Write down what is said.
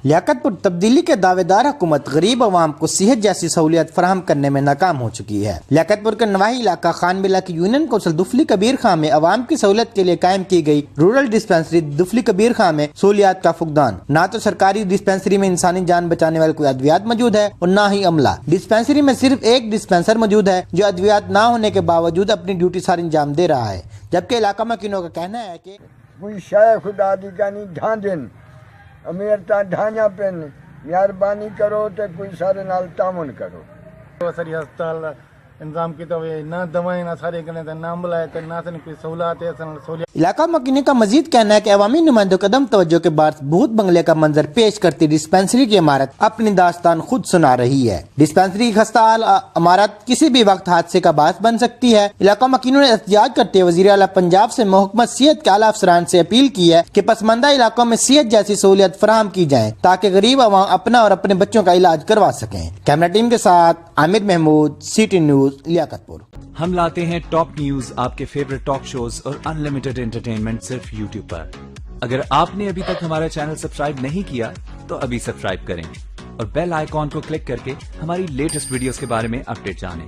لیاقت پور تبدیلی کے دعویدار حکومت غریب عوام کو صحت جیسی سہولیات فراہم کرنے میں ناکام ہو چکی ہے۔ لیاقت پور کے نواحی علاقہ خان بلا کی یونین کونسل دفلی کبیر خاں میں عوام کی سہولت کے لیے قائم کی گئی رورل ڈسپینسری دفلی کبیر خاں میں سہولیات کا فقدان۔ نہ تو سرکاری ڈسپینسری میں انسانی جان بچانے والے کوئی ادویات موجود ہے اور نہ ہی عملہ۔ ڈسپینسری میں صرف ایک ڈسپینسر موجود ہے جو ادویات نہ ہونے کے باوجود اپنی ڈیوٹی سر انجام دے رہا ہے، جبکہ علاقہ مکینوں کا کہنا ہے کہ کوئی شاہ خدا دی کہانی ڈھانڈن امیر تا ڈھانیا پن مہربانی کرو تے کوئی سارے نال تعاون کرو۔ ساری ہسپتال انتظام کی تو نہ دوائیں نہ سارے کرنے نہ عملہ ہے نہ کوئی سہولات ہے سہولیات۔ علاقہ مکینی کا مزید کہنا ہے کہ عوامی نمائندوں قدم توجہ کے بعد بھوت بنگلے کا منظر پیش کرتی ڈسپینسری کی عمارت اپنی داستان خود سنا رہی ہے۔ ڈسپینسری کی خستہ حال عمارت کسی بھی وقت حادثے کا باعث بن سکتی ہے۔ علاقہ مکینوں نے احتجاج کرتے وزیر اعلیٰ پنجاب سے محکمہ صحت کے اعلیٰ افسران سے اپیل کی ہے کہ پسماندہ علاقوں میں صحت جیسی سہولیات فراہم کی جائیں تاکہ غریب عوام اپنا اور اپنے بچوں کا علاج کروا سکیں۔ کیمرہ ٹیم کے ساتھ عامر محمود، CT نیوز، لیاقت پور۔ ہم لاتے ہیں ٹاپ نیوز، آپ کے فیورٹ ٹاک شوز اور ان لمیٹڈ انٹرٹینمنٹ صرف YouTube پر۔ اگر آپ نے ابھی تک ہمارا چینل سبسکرائب نہیں کیا تو ابھی سبسکرائب کریں اور بیل آئیکن کو کلک کر کے ہماری لیٹسٹ ویڈیوز کے بارے میں اپڈیٹ جانیں۔